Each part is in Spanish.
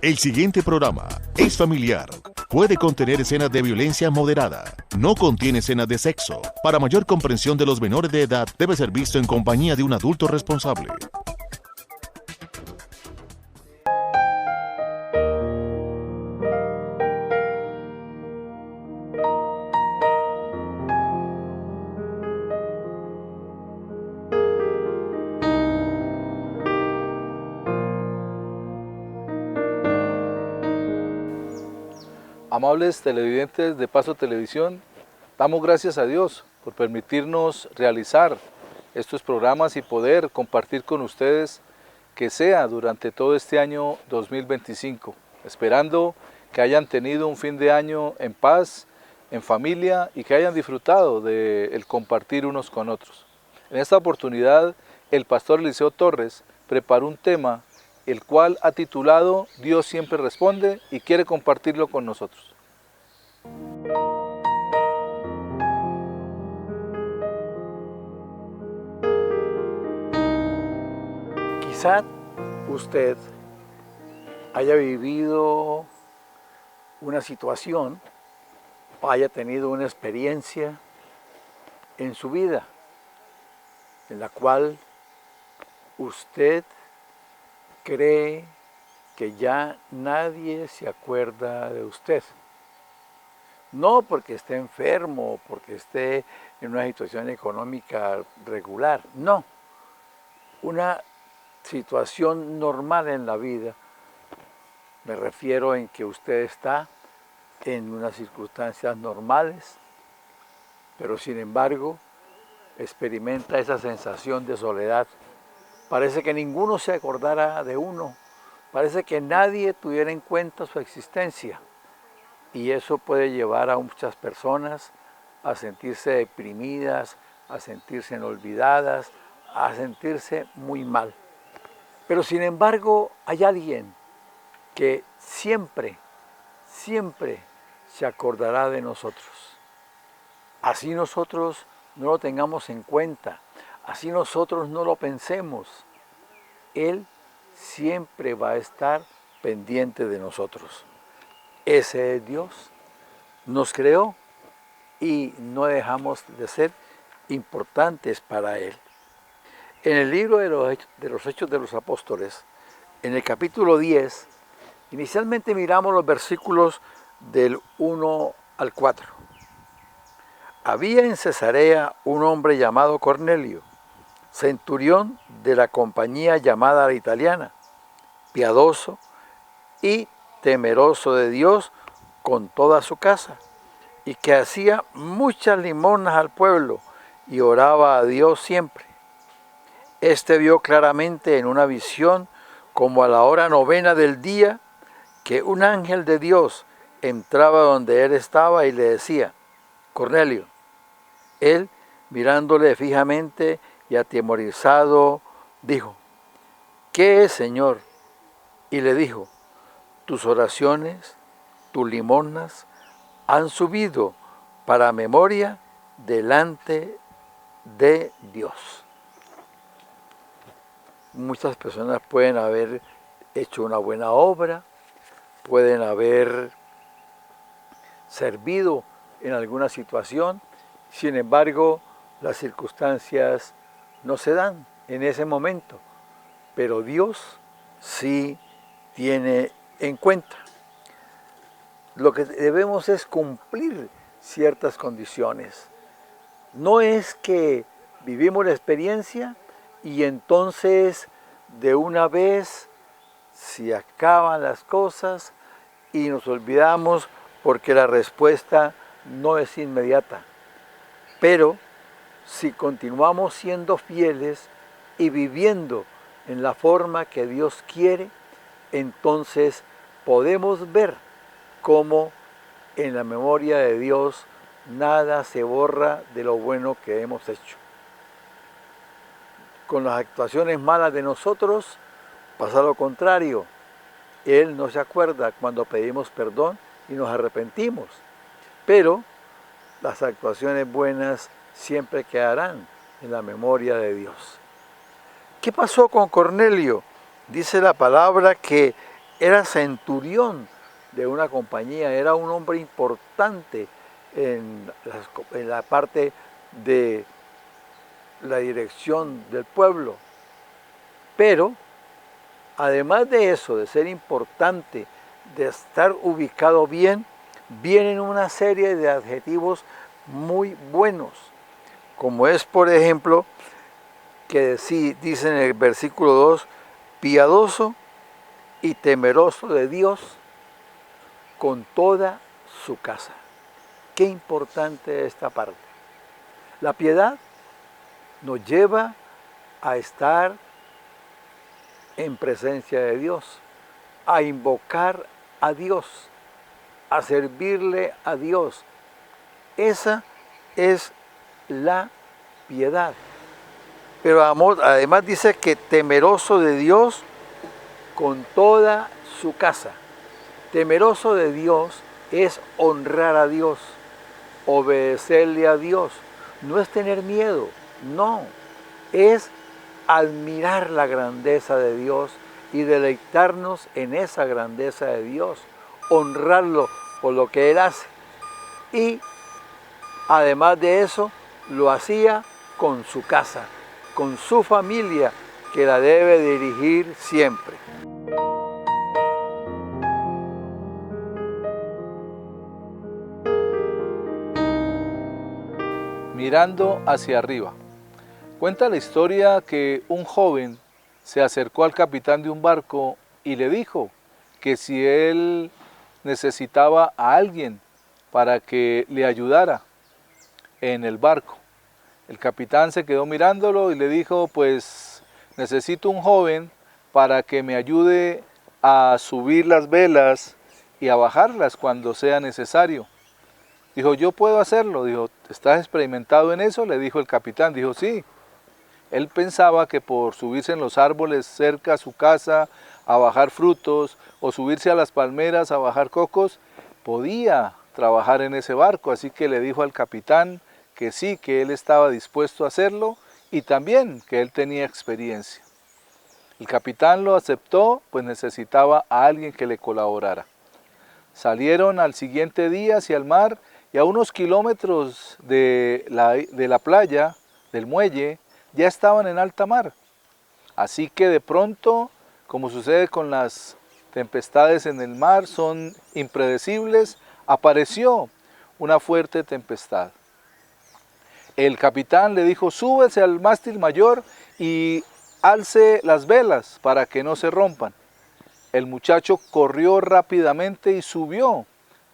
El siguiente programa es familiar. Puede contener escenas de violencia moderada. No contiene escenas de sexo. Para mayor comprensión de los menores de edad, debe ser visto en compañía de un adulto responsable. Amables televidentes de Paso Televisión, damos gracias a Dios por permitirnos realizar estos programas y poder compartir con ustedes que sea durante todo este año 2025, esperando que hayan tenido un fin de año en paz, en familia y que hayan disfrutado del compartir unos con otros. En esta oportunidad, el pastor Eliseo Torres preparó un tema el cual ha titulado Dios siempre responde y quiere compartirlo con nosotros. Quizá usted haya vivido una situación o haya tenido una experiencia en su vida en la cual usted cree que ya nadie se acuerda de usted. No porque esté enfermo, porque esté en una situación económica regular, no. Una situación normal en la vida, me refiero en que usted está en unas circunstancias normales, pero sin embargo experimenta esa sensación de soledad. Parece que ninguno se acordara de uno, parece que nadie tuviera en cuenta su existencia, y eso puede llevar a muchas personas a sentirse deprimidas, a sentirse olvidadas, a sentirse muy mal. Pero sin embargo hay alguien que siempre se acordará de nosotros. Así nosotros no lo tengamos en cuenta, así nosotros no lo pensemos, Él siempre va a estar pendiente de nosotros. Ese es Dios, nos creó y no dejamos de ser importantes para Él. En el libro de los Hechos de los Apóstoles, en el capítulo 10, inicialmente miramos los versículos del 1 al 4. Había en Cesarea un hombre llamado Cornelio, centurión de la compañía llamada la italiana, piadoso y temeroso de Dios con toda su casa, y que hacía muchas limosnas al pueblo y oraba a Dios siempre. Este vio claramente en una visión, como a la hora 9 del día, que un ángel de Dios entraba donde él estaba y le decía: Cornelio. Él, mirándole fijamente y atemorizado, dijo: ¿Qué es, Señor? Y le dijo: tus oraciones, tus limosnas, han subido para memoria delante de Dios. Muchas personas pueden haber hecho una buena obra, pueden haber servido en alguna situación, sin embargo, las circunstancias no se dan en ese momento, pero Dios sí tiene en cuenta. Lo que debemos es cumplir ciertas condiciones. No es que vivimos la experiencia y entonces de una vez se acaban las cosas y nos olvidamos porque la respuesta no es inmediata. Pero si continuamos siendo fieles y viviendo en la forma que Dios quiere, entonces podemos ver cómo en la memoria de Dios nada se borra de lo bueno que hemos hecho. Con las actuaciones malas de nosotros pasa lo contrario. Él no se acuerda cuando pedimos perdón y nos arrepentimos, pero las actuaciones buenas siempre quedarán en la memoria de Dios. ¿Qué pasó con Cornelio? Dice la palabra que era centurión de una compañía, era un hombre importante en la parte de la dirección del pueblo. Pero, además de eso, de ser importante, de estar ubicado bien, vienen una serie de adjetivos muy buenos, como es, por ejemplo, que dice en el versículo 2, piadoso y temeroso de Dios con toda su casa. Qué importante esta parte. La piedad nos lleva a estar en presencia de Dios, a invocar a Dios, a servirle a Dios. Esa es la piedad. Pero además dice que temeroso de Dios con toda su casa. Temeroso de Dios es honrar a Dios, obedecerle a Dios. No es tener miedo, no. Es admirar la grandeza de Dios y deleitarnos en esa grandeza de Dios. Honrarlo por lo que Él hace. Y además de eso, lo hacía con su casa, con su familia, que la debe dirigir siempre. Mirando hacia arriba. Cuenta la historia que un joven se acercó al capitán de un barco y le dijo que si él necesitaba a alguien para que le ayudara en el barco. El capitán se quedó mirándolo y le dijo, pues necesito un joven para que me ayude a subir las velas y a bajarlas cuando sea necesario. Dijo, yo puedo hacerlo. Dijo, ¿estás experimentado en eso? Le dijo el capitán. Dijo, sí. Él pensaba que por subirse en los árboles cerca a su casa a bajar frutos o subirse a las palmeras a bajar cocos, podía trabajar en ese barco. Así que le dijo al capitán que sí, que él estaba dispuesto a hacerlo y también que él tenía experiencia. El capitán lo aceptó, pues necesitaba a alguien que le colaborara. Salieron al siguiente día hacia el mar y a unos kilómetros de la playa, del muelle, ya estaban en alta mar. Así que de pronto, como sucede con las tempestades en el mar, son impredecibles, apareció una fuerte tempestad. El capitán le dijo, súbese al mástil mayor y alce las velas para que no se rompan. El muchacho corrió rápidamente y subió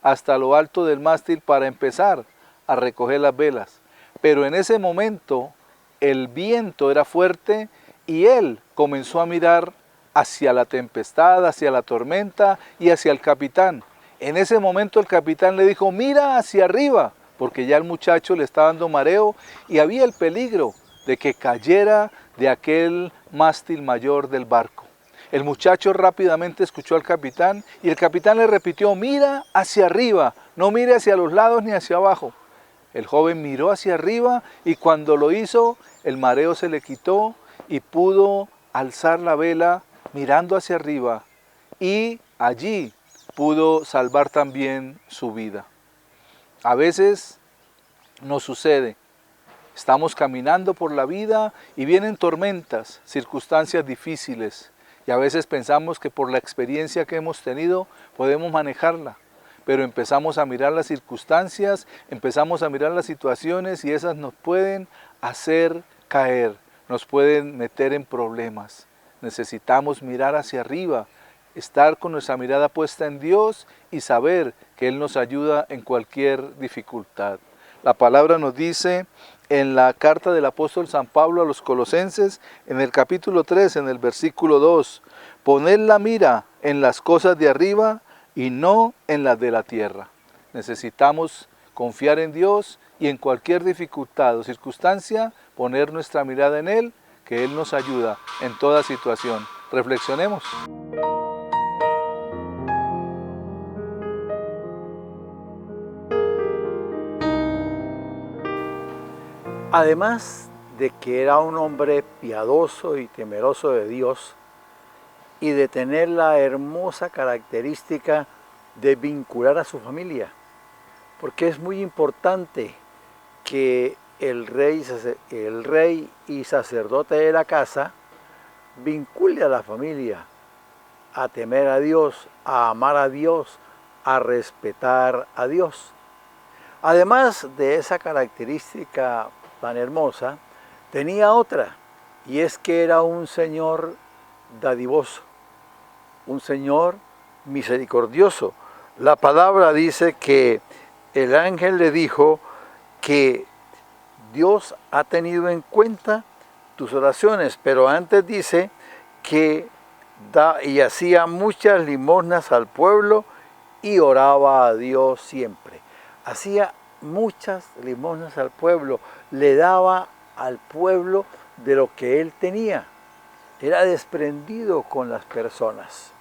hasta lo alto del mástil para empezar a recoger las velas. Pero en ese momento el viento era fuerte y él comenzó a mirar hacia la tempestad, hacia la tormenta y hacia el capitán. En ese momento el capitán le dijo, mira hacia arriba, porque ya el muchacho le estaba dando mareo y había el peligro de que cayera de aquel mástil mayor del barco. El muchacho rápidamente escuchó al capitán y el capitán le repitió, mira hacia arriba, no mire hacia los lados ni hacia abajo. El joven miró hacia arriba y cuando lo hizo, el mareo se le quitó y pudo alzar la vela mirando hacia arriba y allí pudo salvar también su vida. A veces nos sucede, estamos caminando por la vida y vienen tormentas, circunstancias difíciles y a veces pensamos que por la experiencia que hemos tenido podemos manejarla. Pero empezamos a mirar las circunstancias, empezamos a mirar las situaciones y esas nos pueden hacer caer, nos pueden meter en problemas. Necesitamos mirar hacia arriba, estar con nuestra mirada puesta en Dios y saber que Él nos ayuda en cualquier dificultad. La palabra nos dice en la carta del apóstol San Pablo a los Colosenses, en el capítulo 3, en el versículo 2, poned la mira en las cosas de arriba y no en las de la tierra. Necesitamos confiar en Dios y en cualquier dificultad o circunstancia poner nuestra mirada en Él, que Él nos ayuda en toda situación. Reflexionemos. Además de que era un hombre piadoso y temeroso de Dios, y de tener la hermosa característica de vincular a su familia. Porque es muy importante que el rey y sacerdote de la casa vincule a la familia a temer a Dios, a amar a Dios, a respetar a Dios. Además de esa característica tan hermosa, tenía otra, y es que era un Señor dadivoso, un Señor misericordioso. La palabra dice que el ángel le dijo que Dios ha tenido en cuenta tus oraciones, pero antes dice que y hacía muchas limosnas al pueblo y oraba a Dios siempre. Hacía muchas limosnas al pueblo, le daba al pueblo de lo que él tenía. Era desprendido con las personas.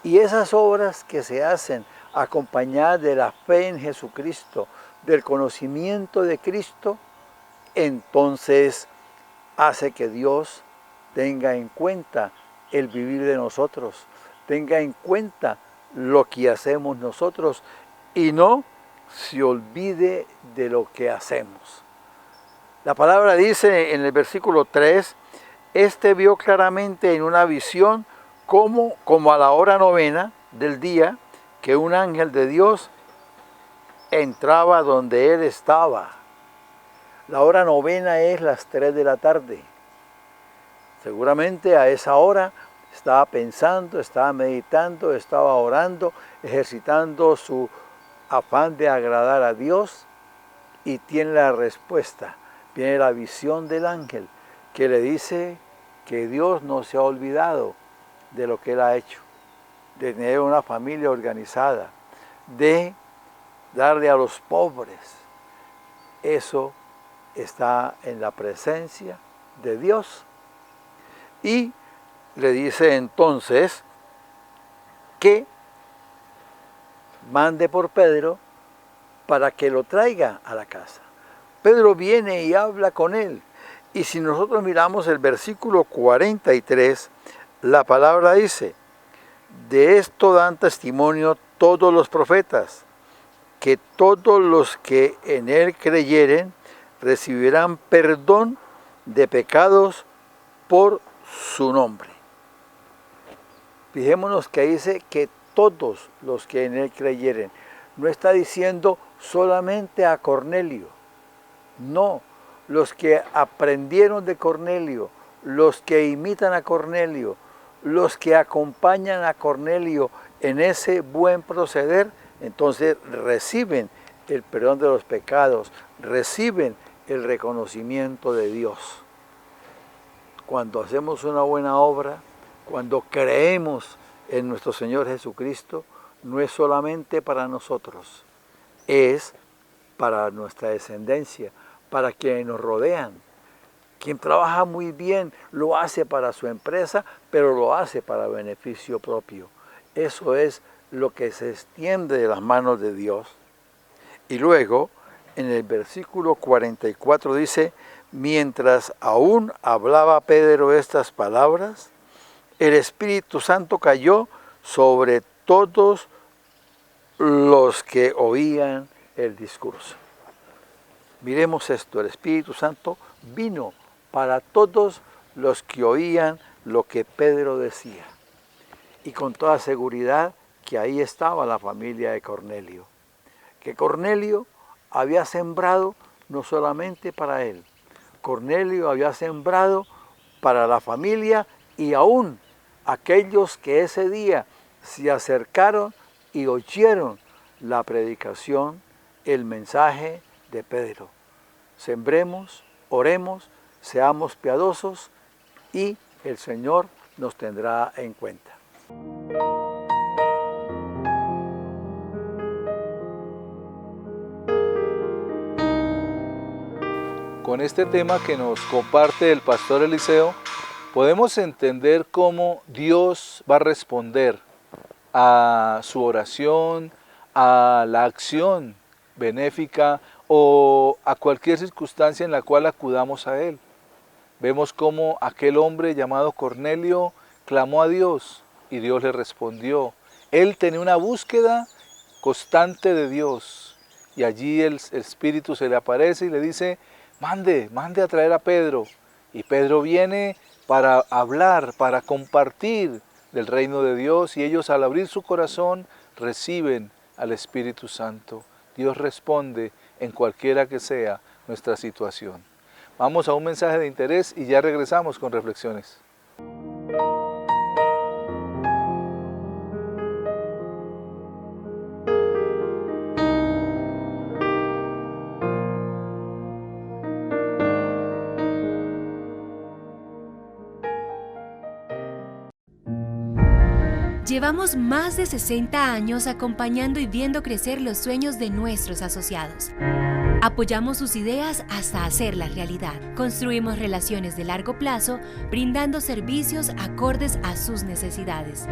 Y esas obras que se hacen acompañadas de la fe en Jesucristo, del conocimiento de Cristo, entonces hace que Dios tenga en cuenta el vivir de nosotros, tenga en cuenta lo que hacemos nosotros y no se olvide de lo que hacemos. La palabra dice en el versículo 3, este vio claramente en una visión como a la hora 9 del día, que un ángel de Dios entraba donde él estaba. La hora 9 es las 3 de la tarde. Seguramente a esa hora estaba pensando, estaba meditando, estaba orando, ejercitando su afán de agradar a Dios y tiene la respuesta. Viene la visión del ángel que le dice que Dios no se ha olvidado de lo que él ha hecho, de tener una familia organizada, de darle a los pobres. Eso está en la presencia de Dios. Y le dice entonces que mande por Pedro para que lo traiga a la casa. Pedro viene y habla con él. Y si nosotros miramos el versículo 43, la palabra dice, de esto dan testimonio todos los profetas, que todos los que en él creyeren recibirán perdón de pecados por su nombre. Fijémonos que dice que todos los que en él creyeren. No está diciendo solamente a Cornelio. No, los que aprendieron de Cornelio, los que imitan a Cornelio, los que acompañan a Cornelio en ese buen proceder, entonces reciben el perdón de los pecados, reciben el reconocimiento de Dios. Cuando hacemos una buena obra, cuando creemos en nuestro Señor Jesucristo, no es solamente para nosotros, es para nuestra descendencia, para quienes nos rodean. Quien trabaja muy bien lo hace para su empresa, pero lo hace para beneficio propio. Eso es lo que se extiende de las manos de Dios. Y luego, en el versículo 44 dice, mientras aún hablaba Pedro estas palabras, el Espíritu Santo cayó sobre todos los que oían el discurso. Miremos esto, el Espíritu Santo vino para todos los que oían lo que Pedro decía. Y con toda seguridad que ahí estaba la familia de Cornelio. Que Cornelio había sembrado no solamente para él. Cornelio había sembrado para la familia y aún aquellos que ese día se acercaron y oyeron la predicación, el mensaje de Pedro. Sembremos, oremos, seamos piadosos y el Señor nos tendrá en cuenta. Con este tema que nos comparte el pastor Eliseo, podemos entender cómo Dios va a responder a su oración, a la acción benéfica o a cualquier circunstancia en la cual acudamos a Él. Vemos cómo aquel hombre llamado Cornelio clamó a Dios y Dios le respondió. Él tenía una búsqueda constante de Dios y allí el Espíritu se le aparece y le dice, mande a traer a Pedro. Y Pedro viene para hablar, para compartir del reino de Dios, y ellos al abrir su corazón reciben al Espíritu Santo. Dios responde en cualquiera que sea nuestra situación. Vamos a un mensaje de interés y ya regresamos con reflexiones. Llevamos más de 60 años acompañando y viendo crecer los sueños de nuestros asociados. Apoyamos sus ideas hasta hacerlas realidad. Construimos relaciones de largo plazo, brindando servicios acordes a sus necesidades.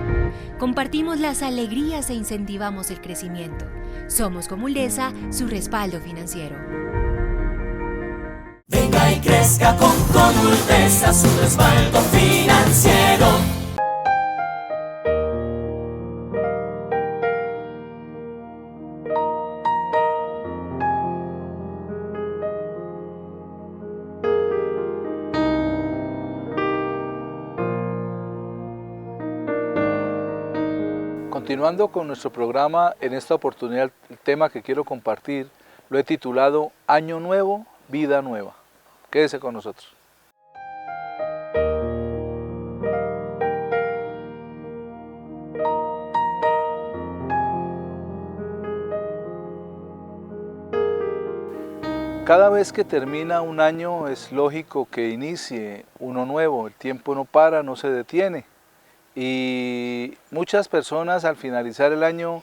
Compartimos las alegrías e incentivamos el crecimiento. Somos como ULESA, su respaldo financiero. Venga y crezca con ULESA, su respaldo financiero. Continuando con nuestro programa, en esta oportunidad el tema que quiero compartir lo he titulado Año Nuevo, Vida Nueva. Quédese con nosotros. Cada vez que termina un año es lógico que inicie uno nuevo, el tiempo no para, no se detiene. Y muchas personas al finalizar el año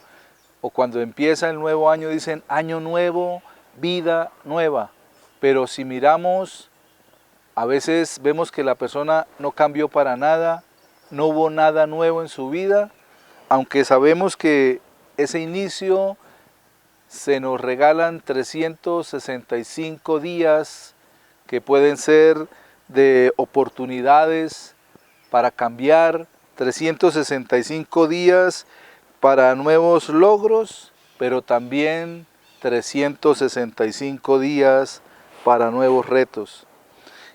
o cuando empieza el nuevo año dicen año nuevo, vida nueva. Pero si miramos, a veces vemos que la persona no cambió para nada, no hubo nada nuevo en su vida, aunque sabemos que ese inicio se nos regalan 365 días que pueden ser de oportunidades para cambiar, 365 días para nuevos logros, pero también 365 días para nuevos retos.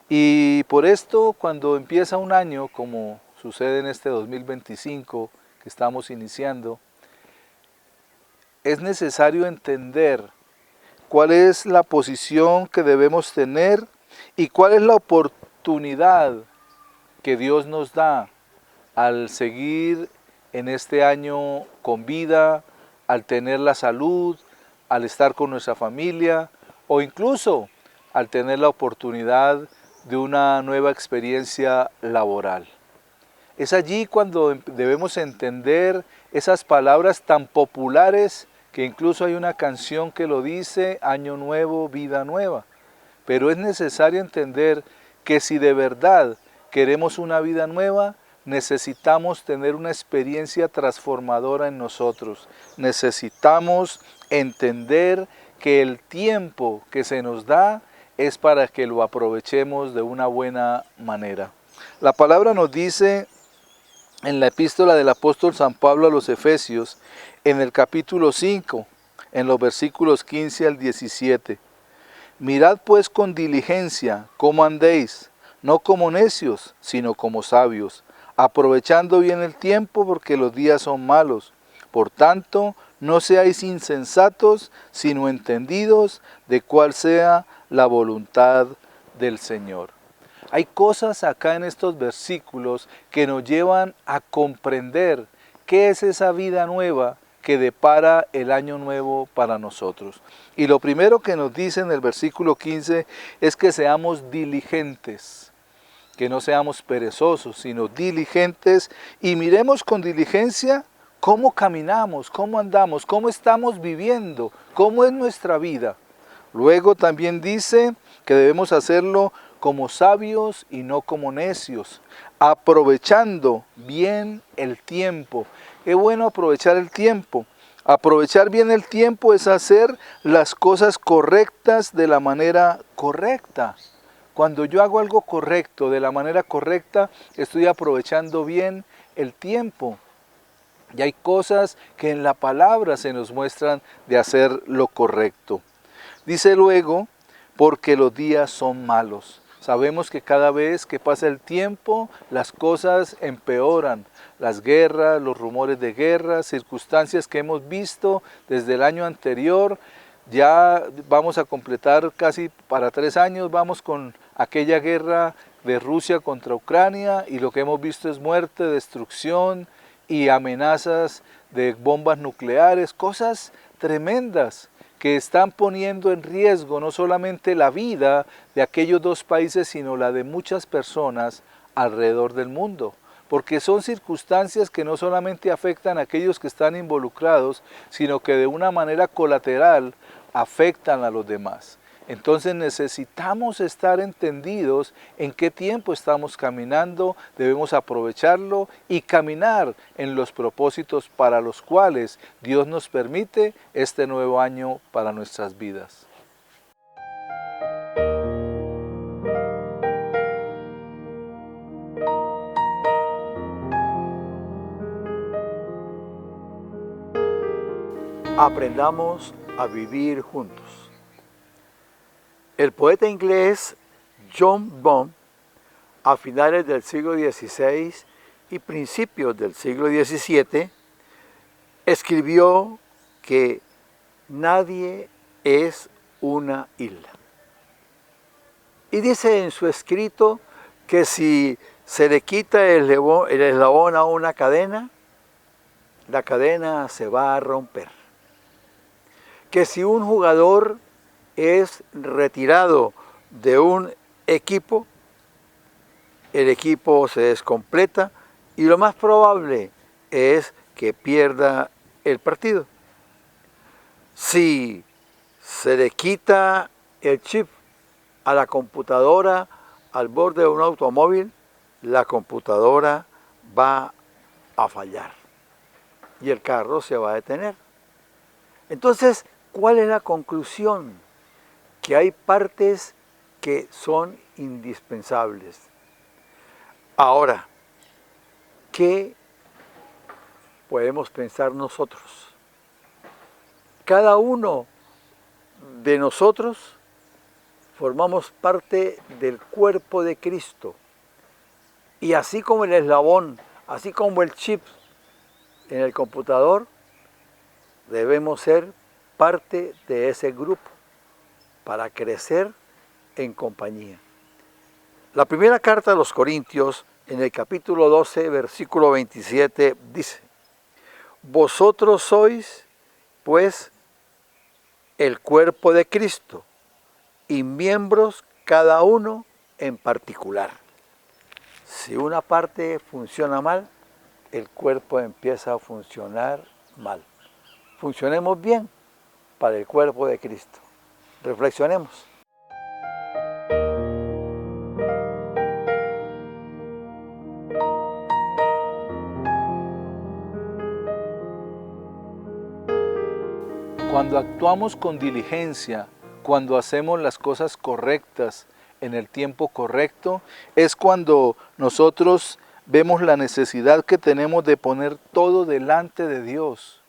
Y por esto, cuando empieza un año, como sucede en este 2025 que estamos iniciando, es necesario entender cuál es la posición que debemos tener y cuál es la oportunidad que Dios nos da al seguir en este año con vida, al tener la salud, al estar con nuestra familia o incluso al tener la oportunidad de una nueva experiencia laboral. Es allí cuando debemos entender esas palabras tan populares que incluso hay una canción que lo dice, Año Nuevo, Vida Nueva. Pero es necesario entender que si de verdad queremos una vida nueva, necesitamos tener una experiencia transformadora en nosotros. Necesitamos entender que el tiempo que se nos da es para que lo aprovechemos de una buena manera. La palabra nos dice en la epístola del apóstol San Pablo a los Efesios, en el capítulo 5, en los versículos 15 al 17. Mirad pues con diligencia cómo andéis, no como necios, sino como sabios, aprovechando bien el tiempo porque los días son malos. Por tanto, no seáis insensatos, sino entendidos de cuál sea la voluntad del Señor. Hay cosas acá en estos versículos que nos llevan a comprender qué es esa vida nueva que depara el año nuevo para nosotros. Y lo primero que nos dice en el versículo 15 es que seamos diligentes, que no seamos perezosos, sino diligentes, y miremos con diligencia cómo caminamos, cómo andamos, cómo estamos viviendo, cómo es nuestra vida. Luego también dice que debemos hacerlo como sabios y no como necios, aprovechando bien el tiempo. Es bueno aprovechar el tiempo. Aprovechar bien el tiempo es hacer las cosas correctas de la manera correcta. Cuando yo hago algo correcto, de la manera correcta, estoy aprovechando bien el tiempo. Y hay cosas que en la palabra se nos muestran de hacer lo correcto. Dice luego, porque los días son malos. Sabemos que cada vez que pasa el tiempo, las cosas empeoran. Las guerras, los rumores de guerra, circunstancias que hemos visto desde el año anterior. Ya vamos a completar casi para 3 años, vamos con aquella guerra de Rusia contra Ucrania, y lo que hemos visto es muerte, destrucción y amenazas de bombas nucleares, cosas tremendas que están poniendo en riesgo no solamente la vida de aquellos 2 países, sino la de muchas personas alrededor del mundo. Porque son circunstancias que no solamente afectan a aquellos que están involucrados, sino que de una manera colateral afectan a los demás. Entonces necesitamos estar entendidos en qué tiempo estamos caminando, debemos aprovecharlo y caminar en los propósitos para los cuales Dios nos permite este nuevo año para nuestras vidas. Aprendamos a vivir juntos. El poeta inglés John Donne, a finales del siglo XVI y principios del siglo XVII, escribió que nadie es una isla. Y dice en su escrito que si se le quita el eslabón a una cadena, la cadena se va a romper. Que si un jugador es retirado de un equipo, el equipo se descompleta y lo más probable es que pierda el partido. Si se le quita el chip a la computadora al borde de un automóvil, la computadora va a fallar y el carro se va a detener. Entonces, ¿cuál es la conclusión? Que hay partes que son indispensables. Ahora, ¿qué podemos pensar nosotros? Cada uno de nosotros formamos parte del cuerpo de Cristo. Y así como el eslabón, así como el chip en el computador, debemos ser parte de ese grupo para crecer en compañía. La primera carta a los Corintios, en el capítulo 12, versículo 27, dice: vosotros sois, pues, el cuerpo de Cristo, y miembros cada uno en particular. Si una parte funciona mal, el cuerpo empieza a funcionar mal. Funcionemos bien para el cuerpo de Cristo. Reflexionemos. Cuando actuamos con diligencia, cuando hacemos las cosas correctas en el tiempo correcto, es cuando nosotros vemos la necesidad que tenemos de poner todo delante de Dios.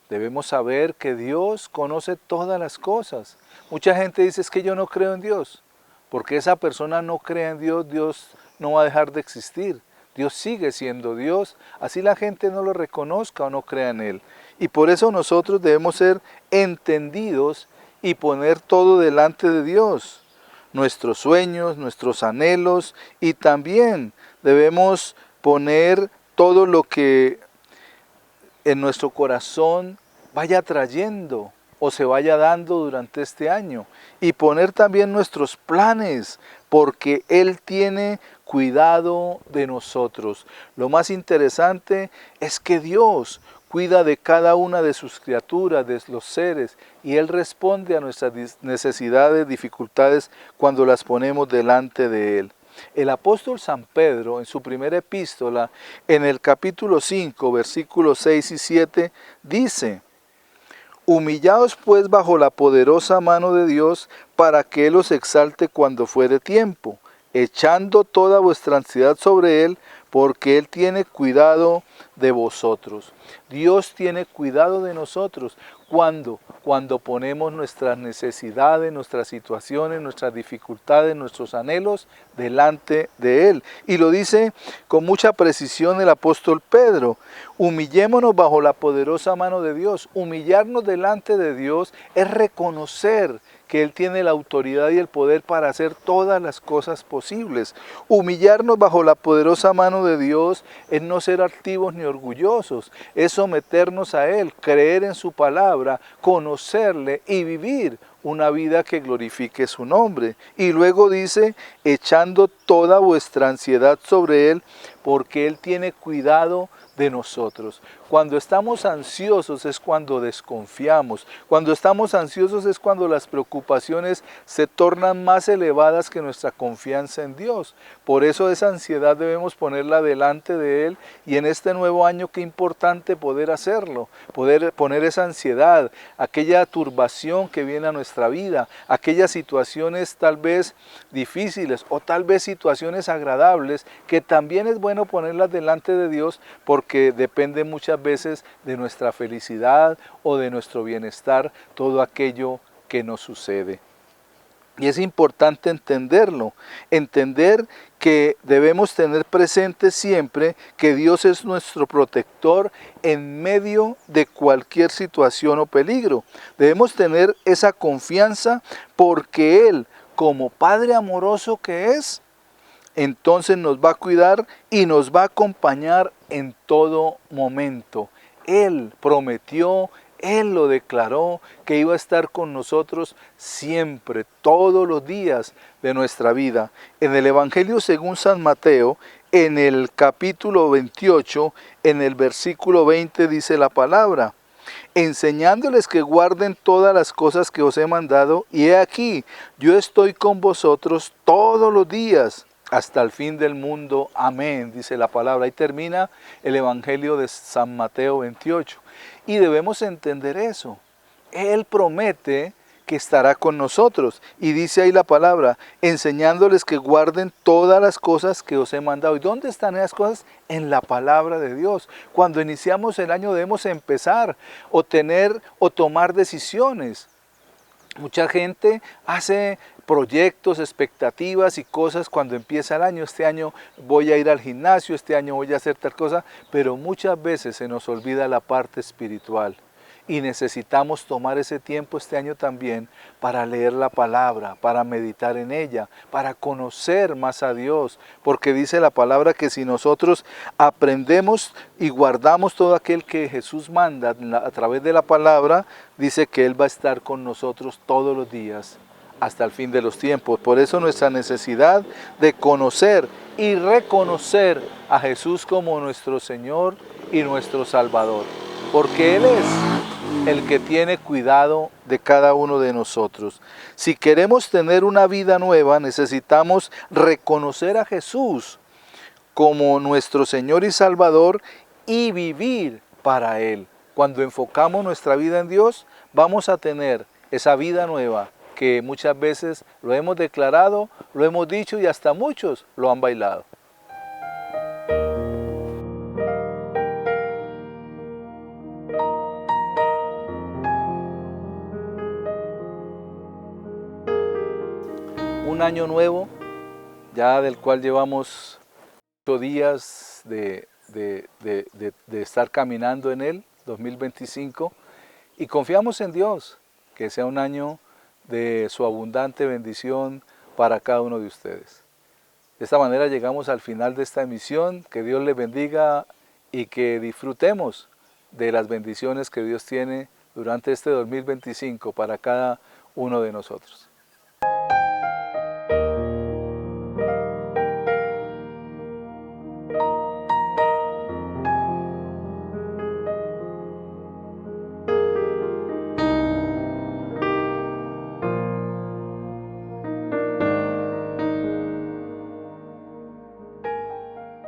Debemos saber que Dios conoce todas las cosas. Mucha gente dice, es que yo no creo en Dios. Porque esa persona no cree en Dios, Dios no va a dejar de existir. Dios sigue siendo Dios, así la gente no lo reconozca o no crea en Él. Y por eso nosotros debemos ser entendidos y poner todo delante de Dios. Nuestros sueños, nuestros anhelos, y también debemos poner todo lo que en nuestro corazón vaya trayendo o se vaya dando durante este año, y poner también nuestros planes, porque Él tiene cuidado de nosotros. Lo más interesante es que Dios cuida de cada una de sus criaturas, de los seres, y Él responde a nuestras necesidades, dificultades, cuando las ponemos delante de Él. El apóstol San Pedro, en su primera epístola, en el capítulo 5, versículos 6 y 7, dice: humillaos pues bajo la poderosa mano de Dios, para que Él os exalte cuando fuere tiempo, echando toda vuestra ansiedad sobre Él, porque Él tiene cuidado de vosotros. Dios tiene cuidado de nosotros. ¿Cuándo? Cuando ponemos nuestras necesidades, nuestras situaciones, nuestras dificultades, nuestros anhelos delante de Él. Y lo dice con mucha precisión el apóstol Pedro: humillémonos bajo la poderosa mano de Dios. Humillarnos delante de Dios es reconocer que Él tiene la autoridad y el poder para hacer todas las cosas posibles. Humillarnos bajo la poderosa mano de Dios es no ser altivos ni orgullosos, es someternos a Él, creer en su palabra, conocerle y vivir una vida que glorifique su nombre. Y luego dice, echando toda vuestra ansiedad sobre Él, porque Él tiene cuidado de nosotros. Cuando estamos ansiosos es cuando desconfiamos. Cuando estamos ansiosos es cuando las preocupaciones se tornan más elevadas que nuestra confianza en Dios. Por eso esa ansiedad debemos ponerla delante de Él, y en este nuevo año qué importante poder hacerlo, poder poner esa ansiedad, aquella turbación que viene a nuestra vida, aquellas situaciones tal vez difíciles o tal vez situaciones agradables, que también es bueno ponerlas delante de Dios, porque depende muchas veces de nuestra felicidad o de nuestro bienestar todo aquello que nos sucede. Y es importante entenderlo, entender que debemos tener presente siempre que Dios es nuestro protector en medio de cualquier situación o peligro. Debemos tener esa confianza porque Él, como Padre amoroso que es, entonces nos va a cuidar y nos va a acompañar en todo momento. Él prometió, Él lo declaró, que iba a estar con nosotros siempre, todos los días de nuestra vida. En el Evangelio según San Mateo, en el capítulo 28, en el versículo 20 dice la palabra: enseñándoles que guarden todas las cosas que os he mandado, y he aquí, yo estoy con vosotros todos los días, hasta el fin del mundo. Amén, dice la palabra. Ahí termina el Evangelio de San Mateo 28. Y debemos entender eso. Él promete que estará con nosotros. Y dice ahí la palabra, enseñándoles que guarden todas las cosas que os he mandado. ¿Y dónde están esas cosas? En la palabra de Dios. Cuando iniciamos el año debemos empezar o tomar decisiones. Mucha gente hace proyectos, expectativas y cosas cuando empieza el año. Este año voy a ir al gimnasio, este año voy a hacer tal cosa, pero muchas veces se nos olvida la parte espiritual. Y necesitamos tomar ese tiempo este año también para leer la palabra, para meditar en ella, para conocer más a Dios. Porque dice la palabra que si nosotros aprendemos y guardamos todo aquel que Jesús manda a través de la palabra, dice que Él va a estar con nosotros todos los días hasta el fin de los tiempos. Por eso nuestra necesidad de conocer y reconocer a Jesús como nuestro Señor y nuestro Salvador. Porque Él es el que tiene cuidado de cada uno de nosotros. Si queremos tener una vida nueva, necesitamos reconocer a Jesús como nuestro Señor y Salvador y vivir para Él. Cuando enfocamos nuestra vida en Dios, vamos a tener esa vida nueva que muchas veces lo hemos declarado, lo hemos dicho y hasta muchos lo han bailado. Un año nuevo, ya del cual llevamos 8 días de estar caminando en él, 2025, y confiamos en Dios, que sea un año de su abundante bendición para cada uno de ustedes. De esta manera llegamos al final de esta emisión. Que Dios les bendiga y que disfrutemos de las bendiciones que Dios tiene durante este 2025 para cada uno de nosotros.